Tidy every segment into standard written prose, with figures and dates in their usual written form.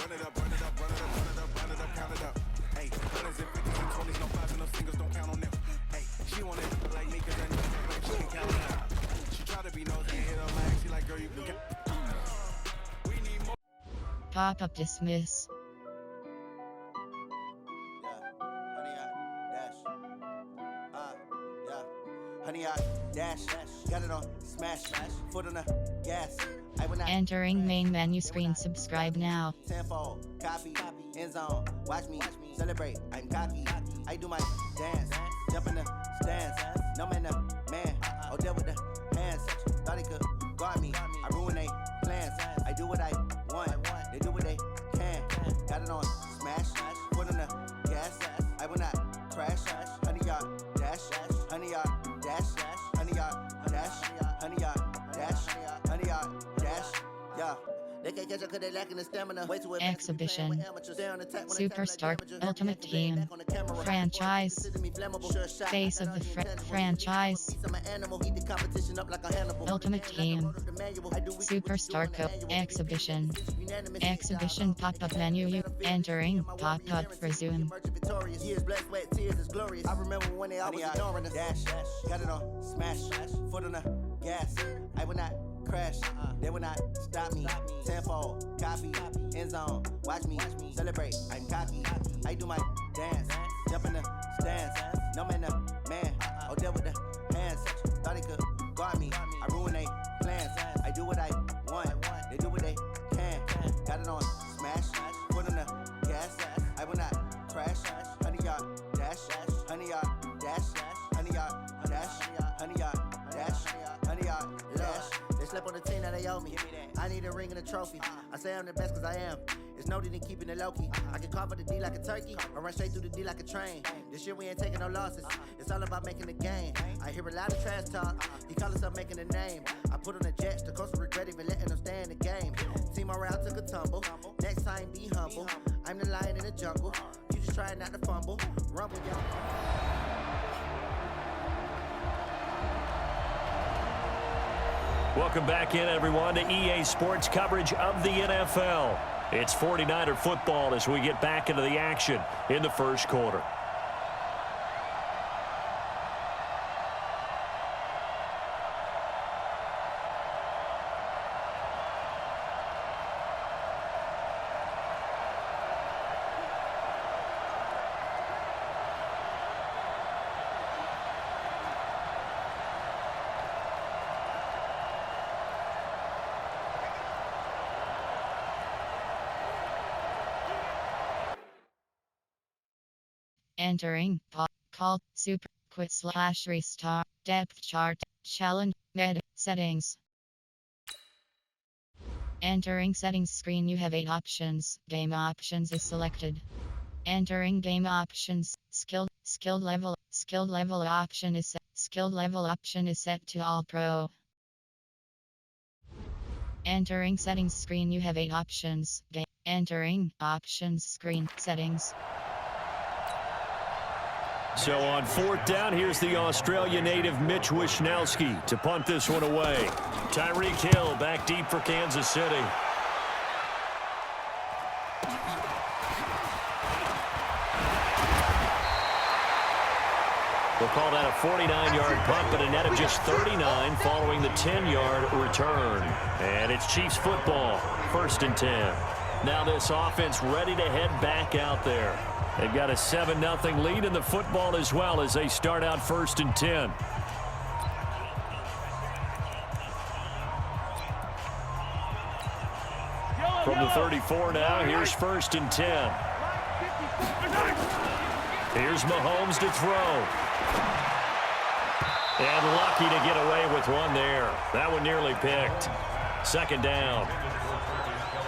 Run it up, run it up, run it up, run it up, run it up, count it up. Hey, hundreds and fifties and twenties, no fives and no singles, don't count on them. Hey, she want it like me, cause I know she can count it out. She try to be nosy and hit her lag, she like, girl, you can count. We need more. Pop-up dismiss. Honey, I dash, got it on, smash, foot on the gas. Entering main menu screen. Subscribe now. Tenfold, copy, end zone, watch me celebrate. I'm cocky, I do my dance, jump in the stands. No man, man, oh, deal with the hands. Thought he could guard me, I ruin they plans. I do what I want, they do what they can. Got it on, smash, foot on the gas. I will not crash, honey, yard, dash, honey, yard. Dash, honey yard, dash, honey yard, dash, honey yard, dash, yeah. They can't catch up cause they lacking the stamina. Exhibition. Superstar. Ultimate Team. Franchise. Face of the franchise. Ultimate Team. Superstar Co. Exhibition. Exhibition pop-up menu. Entering. Pop-up resume. I remember when they always ignoring us. Dash, got it on, smash, foot on the gas. I will not crash, they will not stop me. Tenfold, copy, end zone, watch me celebrate. I'm cocky, I do my dance, jump in the stands. No man, man, oh, deal with the hands. Thought he could guard me, I ruin they plans. I do what I want, they do what they can. Got it on, smash, foot on the gas. I will not crash, honey yard, dash, honey yard, dash, honey yard, dash, honey yard, dash, honey yard, dash. They slept on the team that they owe me. I need a ring and a trophy. I say I'm the best cause I am. It's no need in keeping it low-key. I can call for the D like a turkey, or run straight through the D like a train. This year we ain't taking no losses. It's all about making the game. I hear a lot of trash talk. He call himself making a name. I put on the Jets. The coach will regret even letting them stay in the game. Team morale took a tumble. Next time be humble. I'm the lion in the jungle. You just trying not to fumble. Rumble, y'all. Welcome back in, everyone, to EA Sports coverage of the NFL. It's 49er football as we get back into the action in the first quarter. Entering. Call. Super. Quit/restart. Depth chart. Challenge. Med. Settings. Entering settings screen. You have 8 options. Game options is selected. Entering game options. Skill level option is set. Skill level option is set to all pro. Entering settings screen. You have 8 options. Entering options screen. Settings. So on 4th down, here's the Australia native Mitch Wishnowsky to punt this one away. Tyreek Hill back deep for Kansas City. We'll call that a 49-yard punt, but a net of just 39 following the 10-yard return. And it's Chiefs football, 1st and 10. Now this offense ready to head back out there. They've got a 7-0 lead in the football as well as they start out 1st and 10. From the 34 now, here's 1st and 10. Here's Mahomes to throw. And lucky to get away with one there. That one nearly picked. 2nd down.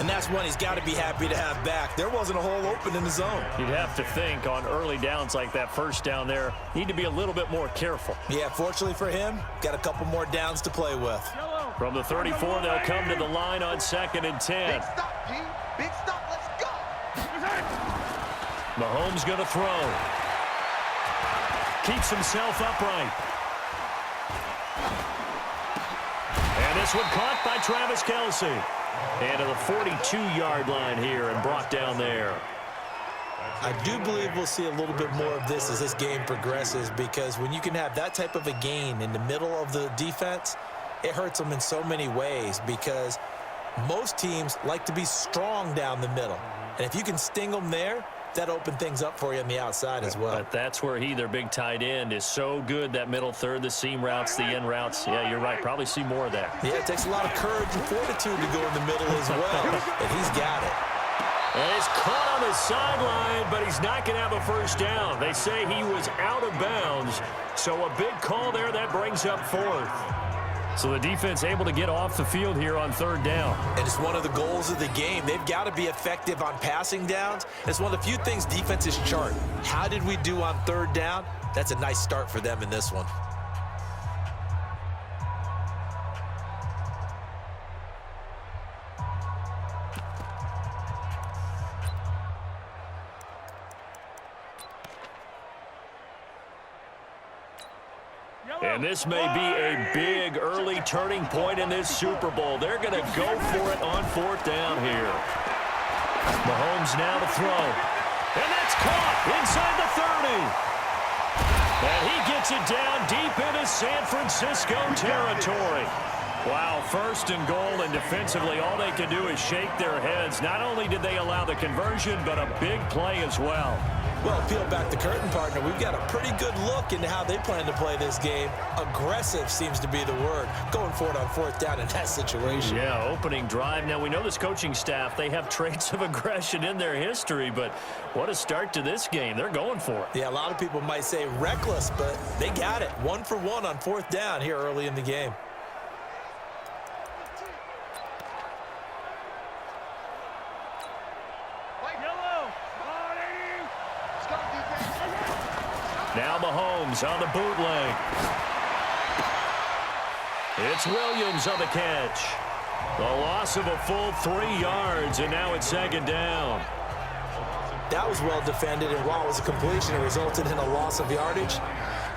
And that's one he's got to be happy to have back. There wasn't a hole open in the zone. You'd have to think on early downs like that 1st down there, need to be a little bit more careful. Yeah, fortunately for him, got a couple more downs to play with. From the 34, they'll come to the line on 2nd and 10. Big stop, G. Big stop. Let's go. Mahomes going to throw. Keeps himself upright. And this one caught by Travis Kelce. And to the 42-yard line here and brought down there. I do believe we'll see a little bit more of this as this game progresses, because when you can have that type of a gain in the middle of the defense, it hurts them in so many ways, because most teams like to be strong down the middle. And if you can sting them there, that opens things up for you on the outside as well. But that's where their big tight end, is so good, that middle third, the seam routes, the end routes. Yeah, you're right. Probably see more of that. Yeah, it takes a lot of courage and fortitude to go in the middle as well, and he's got it. And he's caught on the sideline, but he's not going to have a first down. They say he was out of bounds, so a big call there. That brings up fourth. So the defense able to get off the field here on third down. And it's one of the goals of the game. They've got to be effective on passing downs. It's one of the few things defenses chart. How did we do on third down? That's a nice start for them in this one. And this may be a big early turning point in this Super Bowl. They're going to go for it on fourth down here. Mahomes now to throw. And that's caught inside the 30. And he gets it down deep into San Francisco territory. Wow, first and goal, and defensively all they can do is shake their heads. Not only did they allow the conversion, but a big play as well. Well, peel back the curtain, partner. We've got a pretty good look into how they plan to play this game. Aggressive seems to be the word. Going for it on fourth down in that situation. Yeah, opening drive. Now, we know this coaching staff, they have traits of aggression in their history, but what a start to this game. They're going for it. Yeah, a lot of people might say reckless, but they got it. 1 for 1 on fourth down here early in the game. Now Mahomes on the bootleg. It's Williams on the catch. The loss of a full 3 yards, and now it's second down. That was well defended, and while it was a completion, it resulted in a loss of yardage.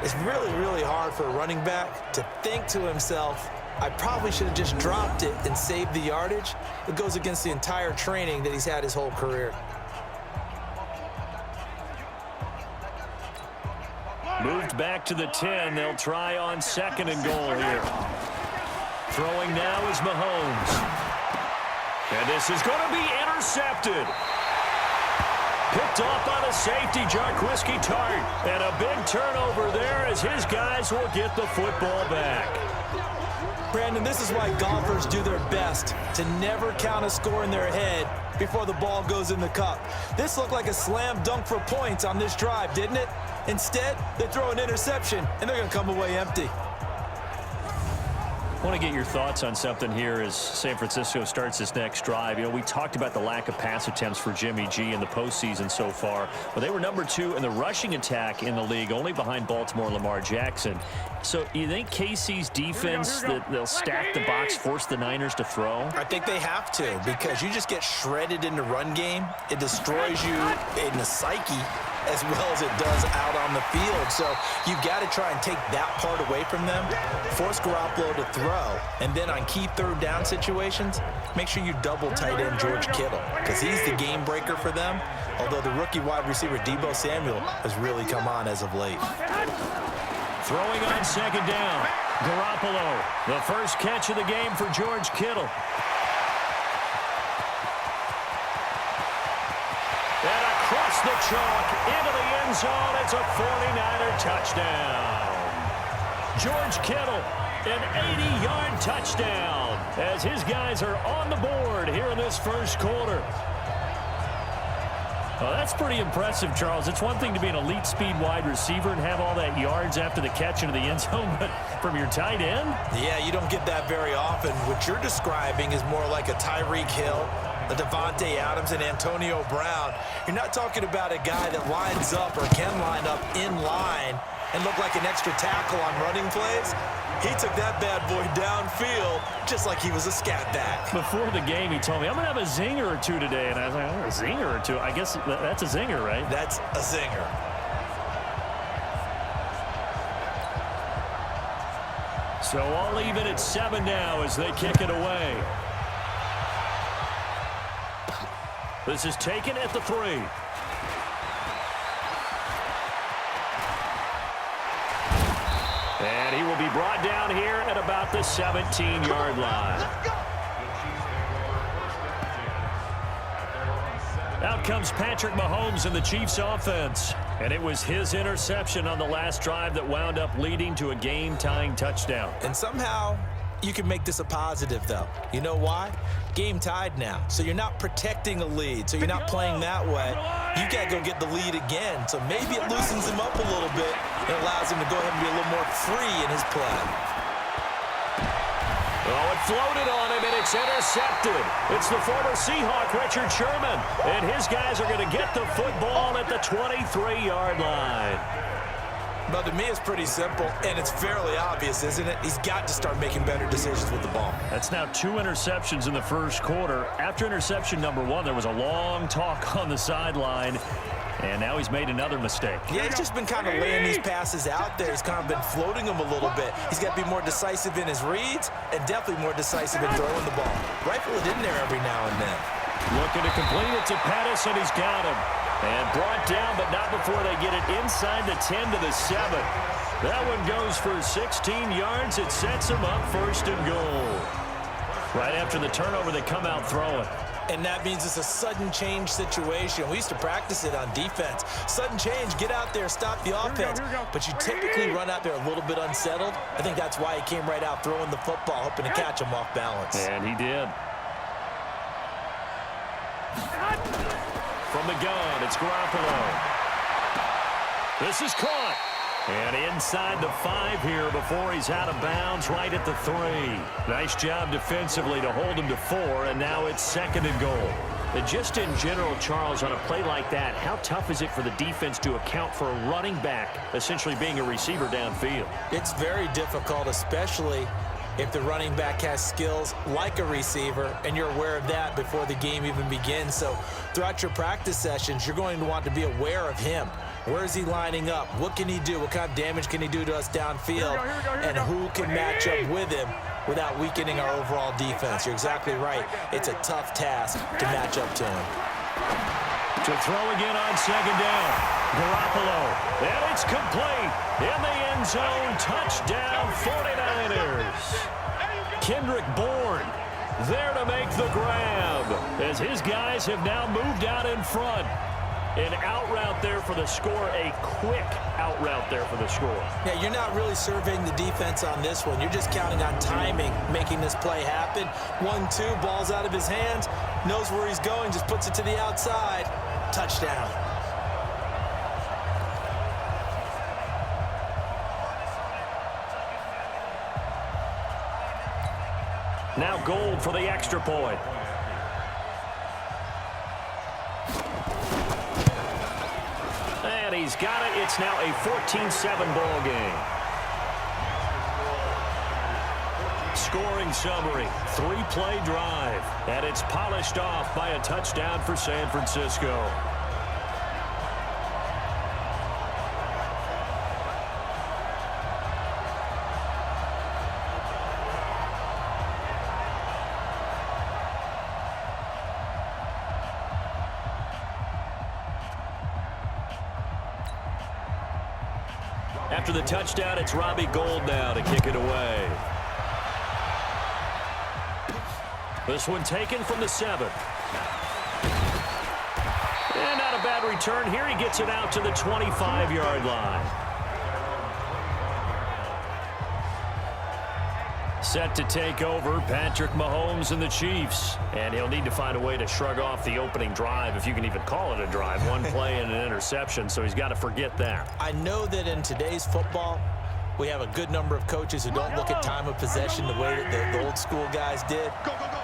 It's really, really hard for a running back to think to himself, I probably should have just dropped it and saved the yardage. It goes against the entire training that he's had his whole career. Moved back to the 10. They'll try on second and goal here. Throwing now is Mahomes. And this is going to be intercepted. Picked off by the safety, Jarquiski Tart. And a big turnover there as his guys will get the football back. Brandon, this is why golfers do their best to never count a score in their head before the ball goes in the cup. This looked like a slam dunk for points on this drive, didn't it? Instead, they throw an interception, and they're going to come away empty. I want to get your thoughts on something here as San Francisco starts this next drive. You know, we talked about the lack of pass attempts for Jimmy G in the postseason so far. Well, they were number 2 in the rushing attack in the league, only behind Baltimore Lamar Jackson. So you think KC's defense, that they'll stack the box, force the Niners to throw? I think they have to, because you just get shredded in the run game. It destroys you in the psyche as well as it does out on the field. So you've got to try and take that part away from them, force Garoppolo to throw, and then on key third down situations, make sure you double tight end George Kittle, because he's the game breaker for them, although the rookie wide receiver Deebo Samuel has really come on as of late. Throwing on second down, Garoppolo, the first catch of the game for George Kittle. And across the chalk into the end zone, it's a 49er touchdown. George Kittle, an 80-yard touchdown as his guys are on the board here in this first quarter. Well, that's pretty impressive, Charles. It's one thing to be an elite speed wide receiver and have all that yards after the catch into the end zone, but from your tight end? Yeah, you don't get that very often. What you're describing is more like a Tyreek Hill, a Devontae Adams, and Antonio Brown. You're not talking about a guy that lines up or can line up in line and look like an extra tackle on running plays. He took that bad boy downfield just like he was a scat back. Before the game, he told me, I'm going to have a zinger or two today. And I was like, oh, a zinger or two? I guess that's a zinger, right? That's a zinger. So all even at 7 now as they kick it away. This is taken at the 3. And he will be brought down here at about the 17-yard line. Let's go. Out comes Patrick Mahomes in the Chiefs offense. And it was his interception on the last drive that wound up leading to a game-tying touchdown. And somehow you can make this a positive, though. You know why? Game tied now. So you're not protecting a lead. So you're not playing that way. You got to go get the lead again. So maybe it loosens him up a little bit and allows him to go ahead and be a little more free in his play. Oh, it floated on him, and it's intercepted. It's the former Seahawk, Richard Sherman. And his guys are going to get the football at the 23-yard line. But to me, it's pretty simple, and it's fairly obvious, isn't it? He's got to start making better decisions with the ball. That's now 2 interceptions in the first quarter. After interception number 1, there was a long talk on the sideline. And now he's made another mistake. Yeah, he's just been kind of laying these passes out there. He's kind of been floating them a little bit. He's got to be more decisive in his reads and definitely more decisive in throwing the ball. Rifle it in there every now and then. Looking to complete it to Pettis, and he's got him. And brought down, but not before they get it inside the 10 to the 7. That one goes for 16 yards. It sets him up 1st and goal. Right after the turnover, they come out throwing. And that means it's a sudden change situation. We used to practice it on defense. Sudden change, get out there, stop the offense. But you typically run out there a little bit unsettled. I think that's why he came right out throwing the football, hoping to catch him off balance. And he did. From the gun, it's Garoppolo. This is caught. And inside the 5 here before he's out of bounds, right at the 3. Nice job defensively to hold him to 4, and now it's 2nd and goal. And just in general, Charles, on a play like that, how tough is it for the defense to account for a running back essentially being a receiver downfield? It's very difficult, especially if the running back has skills like a receiver, and you're aware of that before the game even begins. So throughout your practice sessions, you're going to want to be aware of him. Where is he lining up? What can he do? What kind of damage can he do to us downfield? And who can match up with him without weakening our overall defense? You're exactly right. It's a tough task to match up to him. To throw again on 2nd down. Garoppolo. And it's complete. In the end zone. Touchdown 49ers. Kendrick Bourne there to make the grab as his guys have now moved out in front. An out route there for the score, a quick out route there for the score. Yeah, you're not really surveying the defense on this one. You're just counting on timing, making this play happen. 1-2, ball's out of his hands, knows where he's going, just puts it to the outside. Touchdown. Now Gold for the extra point. And he's got it. It's now a 14-7 ball game. Scoring summary, 3-play drive. And it's polished off by a touchdown for San Francisco. After the touchdown, it's Robbie Gould now to kick it away. This one taken from the 7. And not a bad return here. He gets it out to the 25-yard line. Set to take over, Patrick Mahomes and the Chiefs. And he'll need to find a way to shrug off the opening drive, if you can even call it a drive. One play and an interception, so he's got to forget that. I know that in today's football, we have a good number of coaches who don't look at time of possession the way that the old school guys did.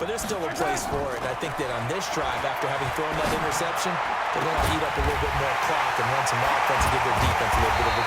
But there's still a place for it. And I think that on this drive, after having thrown that interception, they're going to heat up a little bit more clock and run some offense and give their defense a little bit of a